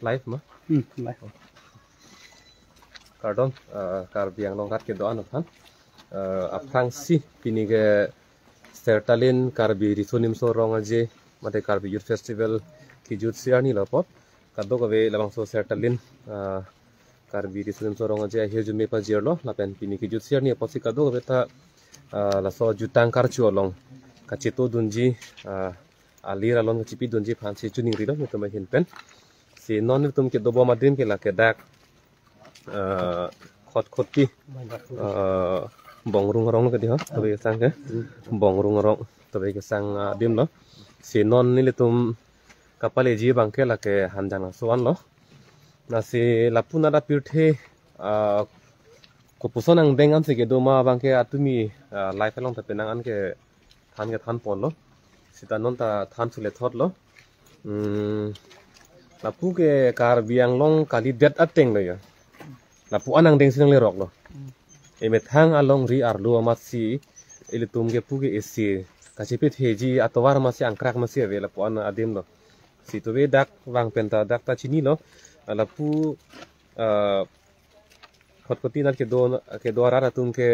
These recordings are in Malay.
live mah live kardon kar biang long kat ke doan kan aprang si pini ke sertalin karbi risunim so rong aje mate karbi youth festival ki youth siani lapot kaddo ka ve labang so sertalin karbi risunim so rong aje he jume pa jerlo lapen pini ki youth siani aposi kaddo ka ve ta la so jutang karchu long kachito dunji alir alon chipi dunji phansi chuning ri lo to ma hin pen si non tum ke dobo madin ke la ke dak khot khoti bong rung rong ke di ha to be sang ke bong rung rong to be ke sang dim lo si non ni le tum kapale ji bang ke la ke hanjang soan lo na si lapuna da pirthe ko pusonang bengan se ke do ma bang ke atumi life along ta penang an ke than pon lo sita non ta than sule thot lo lapu ke kar biang long kali det ateng lo ya lapu anang deng sinang le rok lo eme thang along ri arlu amasi ile tum ke pu ke esi kachipe theji atowar masi angkrak masi ave lapu an adim lo si to be dak wang penta dak ta chini lo lapu khotkoti nat ke do ara tum ke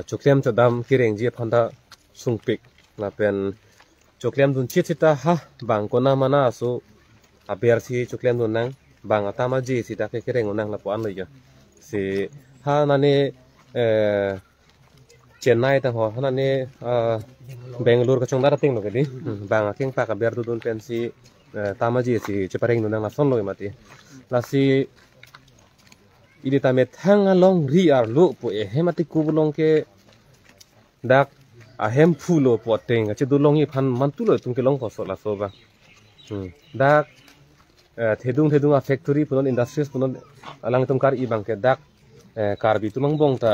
choklem chodam kireng ji phanda sungpik lapen choklem dun chita ha bang kona mana so aber si choklem dun nang bang atama ji si dak ke kireng nang lapu an lo ya si ha nane Chennai ta ho nane Bangalore ka chongdara ting lo ke di bang aking pa ka ber dun pensi tama ji si chepareng nang la son lo mati la si ini tame thang along ri ar lo po e hemati kubulong ke dak ahem phulo poteng che dulong i phan mantulo tum ke long ko so la so ba dak thedung a factory punon industries punon alang tum kar i bang ke dak karbi tumang bong ta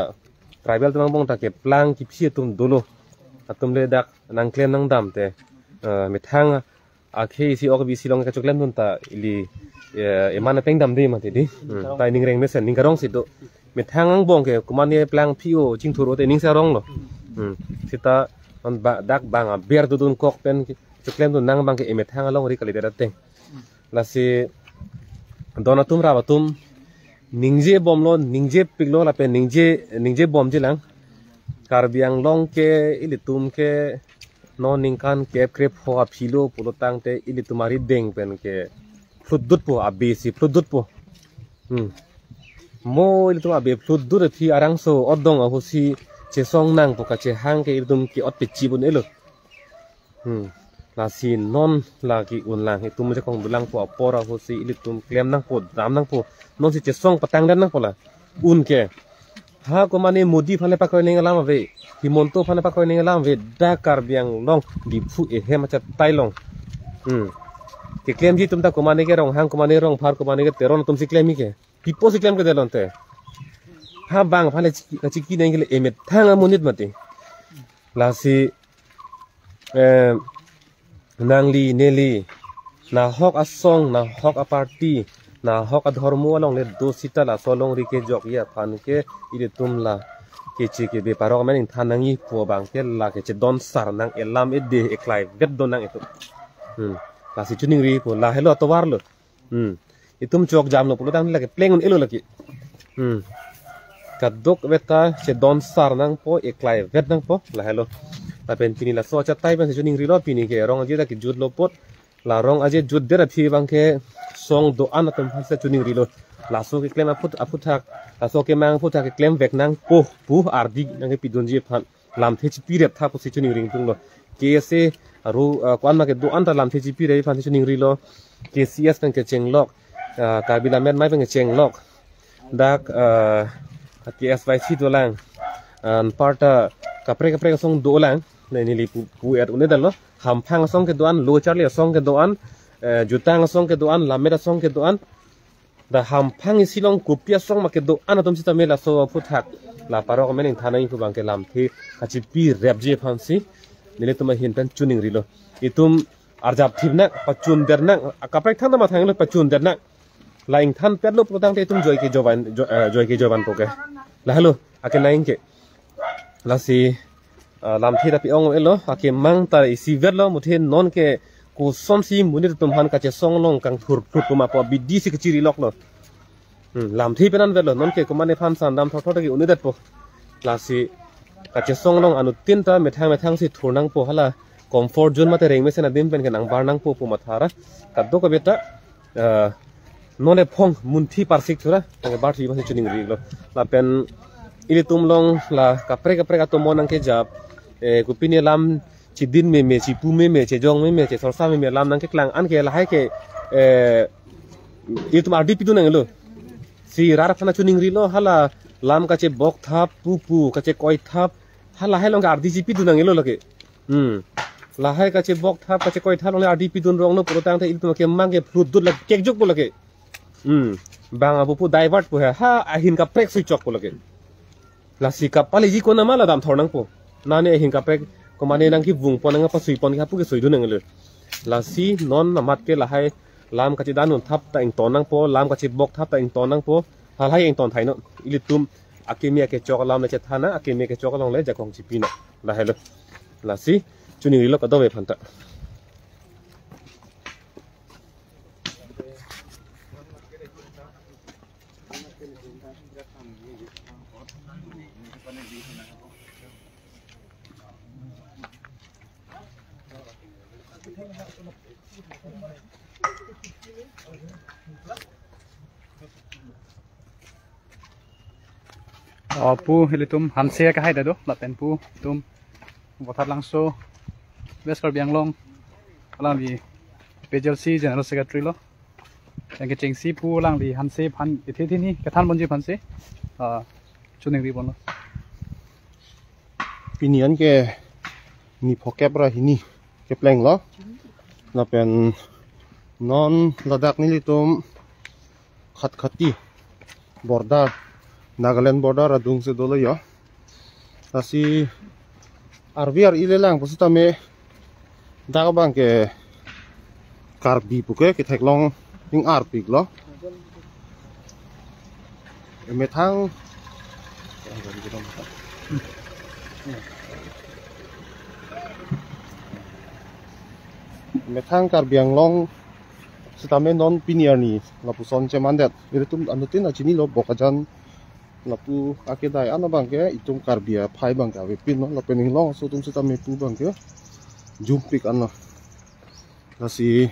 tribal tumang bong ta ke plang ki phi tum dolo atum le dak nang klem nang dam te me thang a khe si ok bi silong ka choklem nun ta ili emana peng dam di ma ti di tai ning reng me sen ning karong si do me thang ang bong ke kumani plang phio jing thuro te ning sa rong lo sita on ba dak bang a ber dun kok pen choklem dun nang bang ke me thang along ri kali da teng la si donatum rabatum ningje bom lo ningje piglo la pe ningje bom jilang karbiang long ke ilitum ke no ningkan kep krep ho a philo pulotang te ilitumari deng pen ke fludut po abc fludut po mo ilitum abe fludut phi arang so odong a hosi che song nang po ka che hang ke ilitum ki ot pe chi bun elo la si non la ki un lang itum je kong dulang po apora hosi ilitum klem nang po dam nang po non si che song patang dan nang pola un ke ha ko mane modi phane pa ko ning alam ave himonto phane pa ko ning alam ve dakar biang long di phu e he ma cha tai long ke klem ji tum ta ko mane ke rong hang ko mane rong phar ko mane ke teron tum si klem mi ke pipo si klem ke delon te ha bang phane chi ki neng ke emet thang amunit mate la si nangli neli na hok asong na hok a party na hok adhormo along le do sita la solong ri ke jok ya phan ke ide tumla ke chi ke be parok men in thanangi po bang ke la ke che don sar nang elam e de eklai vet don nang etu la si chuning ri po la hello to war lo itum chok jam no pulutang la ke plengun elo la ki kadok veta che don sar nang po eklai vet nang po la hello la pen pini la so cha tai pen se chuning ri lo pini ke rong aje da ki jut lo pot la rong aje jut dera phi bang ke song do an atom phase chuning ri lo la so ke klem aput thak la so ke mang phut thak ke klem vek nang po pu ardi nang ke pidon je phan lam the chi pi rep tha po se chuning ring tung lo ke se aru kwan ma ke do an ta lam the chi pi re phan se chuning ri lo ke cs pen ke cheng lok ka bila met mai pen ke cheng lok dak ke syc do lang an parta kapre song do lang ni li pu et une dal lo ham phang song ke doan lo charli song ke doan jutang song ke doan lamera song ke doan da ham phang silong kupia song ma ke doan atom sita mela so phuthak la parok men thanai ku bang ke lam thi kachi pi rep je phansi nile tuma hin pen chuning rilo itum arjap thibna pachun derna kaprai thang ma thang lo pachun derna laing than pet lo protang te tum joy ke joban poke la hello ake naing ke la si lam thi da pi ong elo ake mang ta isi vet lo muthin non ke ko som si munir tum han ka che song long kang thur phut ko ma po bidi si kachiri lok lo lam thi penan velo non ke ko mane phan san dam tho tho ki uni dat po la si ka che song long anu tin ta me thang si thur nang po hala comfort zone mate reng me sen adim pen ke nang bar nang po pu ma thara ka do ko beta none phong mun thi parsik thura ke bar thi ba se chuning ri lo la pen ili tum long la kapre ka to monang ke jap ku pini lam chỉ din me chỉ pu me chỉ jong me chỉ sorsa me lam nang ke klang an ke la hai ke itu ma di pitu nang lo si rara khana chuning ri lo hala lam ka che bok thap pu ka che koi thap hala hai long ka ardi ji pitu nang lo lake la hai ka che bok thap ka che koi thap long ardi pitu rong no puro tang the itu ke mang ke fruit dut lak kek jok bo lake bang abu pu divert pu ha ahin ka prek sui chok bo lake la si ka pali ji ko na mala dam thornang po na ne ahin ka prek ko mane nang ki vung pon nga pa sui pon ka pu ke sui du nang le la si non na mat ke la hai lam ka chi danun thap ta ing ton nang po lam ka chi bok thap ta ing ton nang po hal hai ing ton thai no ilitum akemia ke chok lam le che thana akemia ke chok long le ja kong chi pi na la hai lo la si chuni ri lo ka do ve phan ta pu hilitum hanse ka hai da do la pen pu tum wathat langso West Karbi Anglong lang di PJLC General Secretary lo yang ke chengsi pu lang di hanse phan ithe thi ni ka than bonji phan se chuning ri bon lo pinian ke ni phokep ra hini ke pleng lo na pen non ladak ni litum khati border Nagaland border adung se dolo yo asi RVR ile lang posita me daga bang ke karbi puke ke theklong ing arpik lo me thang karbiang long sitame non pinier ni lapuson chemandet iritum anutin achini lo bokajan lapu ake dai ana bangke itum karbia phai bangka we pin no lapening long so tum sita me pu bangke jumpik ana lasi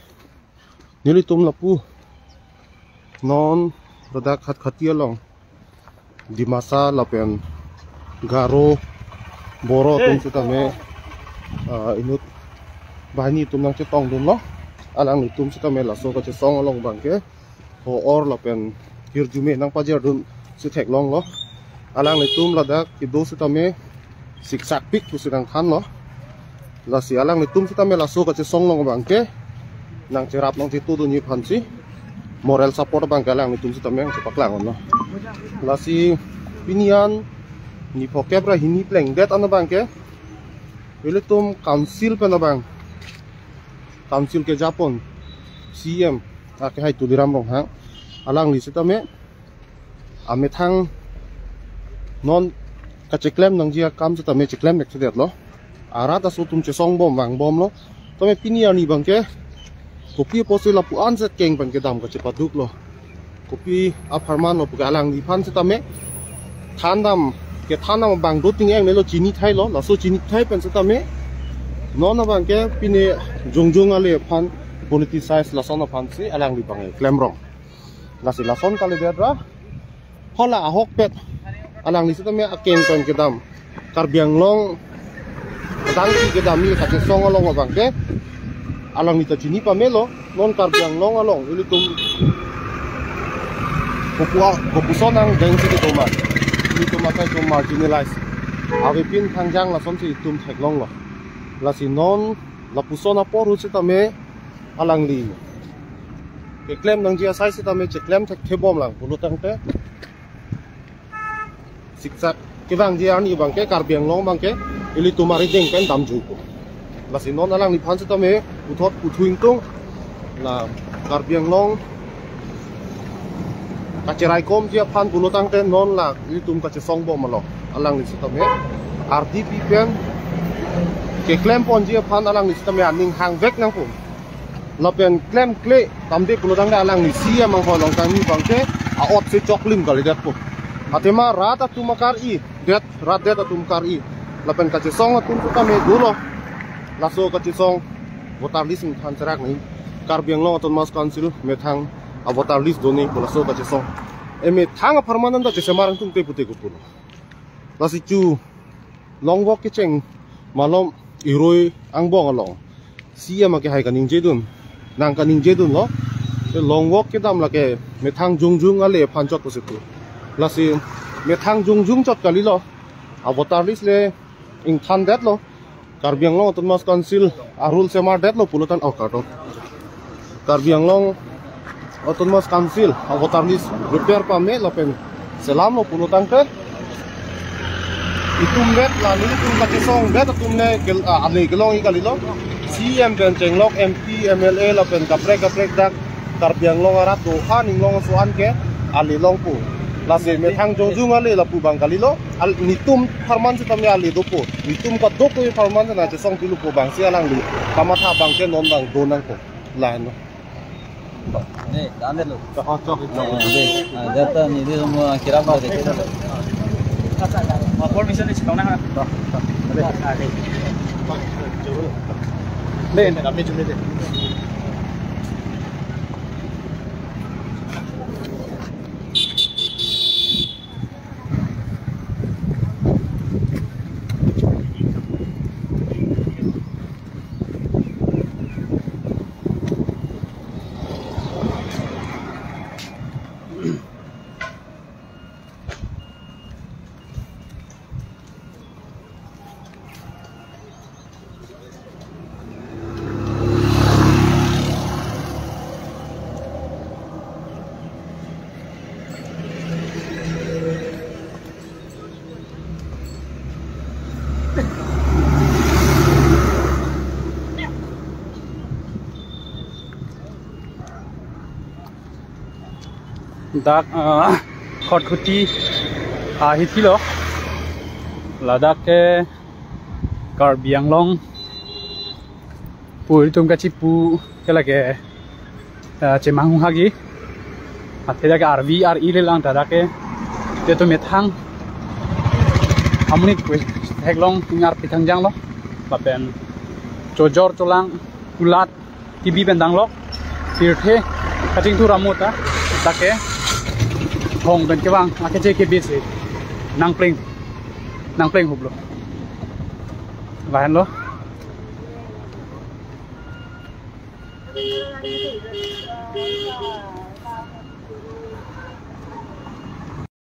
nili tum lapu non produk khatia long dimasa lapen garo boro tum sita me inut bahani tum nang chetong dum lo alang ni tum sita me laso ka che song long bangke ho or lapen kirjume nang pajar dun si thek long lo alang le tum la dak ki do sita me siksak pik tu sidang khan lo la si alang le tum sita me la so ka che song long bang ke nang cherap long ti tu du ni phan si moral support bang ka lang le tum sita me che pak lang lo la si pinian ni phokep ra hini pleng det an bang ke ele tum council pe na bang council ke Japon CM ake hai tu diram rong hang alang li sita me ame thang non ka cheklem nang jia kam sa tame cheklem nek det lo ara ta su tum che song bom wang bom lo tame pinia ni bangke kopi posi la pu an set keng bangke dam ka che paduk lo kopi a pharman lo pugalang ni phan sa tame thandam ke thanam bang do ting eng ne lo chini thai lo la so chini thai pen sa tame non na bangke pine jongjong ale phan politicize la son phan si alang li bang klem rong la si la son kale bedra hola ahok pet alang ni sita me aken pen kedam karbiang long dang ki kedam ni ka song along bang ke alang ni ta chini pa melo non karbiang long along ili tum kopu sonang deng si to ma ni to ma kai to marginalize ave pin thangjang la som si tum thek long lo la si non la pusona poru sita me alang li ke klem nang jia sai sita me che klem thek thebom lang bulu tang te siksak ke bang dia ni bang ke karbiang long bang ke ili tumari deng pen dam ju ko la si non alang ni phan sa tame uthot uthuing tung la karbiang long ka cherai kom dia phan bulotang ten non la ili tum ka che song bom lo alang ni sa tame RDP pen ke klem pon dia phan alang ni sa tame aning hang vek nang pu lapen klem kle tamde pulutang da alang ni sia mang ho long kami bangke a ot se choklim kali dat po atema rata tumakar I det rat det tumkar I lapen ka song atum ka me dulo laso ka song votar list than serak ni karbiang long aton mas council me thang a votar list doni laso ka song eme thang a permanent da semarang tum te pute ko pulo lasi chu long walk ke cheng malom iroi angbong along sia ma ke hai kaning jedun nang kaning jedun lo long walk ke dam la ke me thang jung jung ale phan chot ko se pu lasi me thang jung jung chot kali lo a votar list le ing than det lo karbiang long aton mas council arul semar det lo pulutan au karto karbiang long aton mas council a votar list repair pa me lapen selam lo pulutan ke itum bet la ni tum ka song bet tum ne ale gelong I kalilo CM ben jenglok MP MLA la pen kaprek dak karbiang long arat do aning long suan ke ali long pu la se me thang jong ale la pu bang kalilo al nitum farman se tamya ali do pu nitum ka do ko farman na je song tilu pu bang sia lang li kama tha bang ke non bang do nang ko la no 네, 안될로. cho 네, 됐다. 니들 뭐 기란 말 되게. 볼 미션이 지금 나가. 네 남미 준비돼 dak khot khuti hi thilo ladak ke karbiang long puri tum ka chipu kala ke chemang hagi atheda ke RV RE le lang tada ke te to methang amuni ku heklong ingar pitang jang lo bapen chojor cholang kulat tv bendang lo tirthe kating tu ramota take hong ben ke wang ake je ke base nang pleng hublo van lo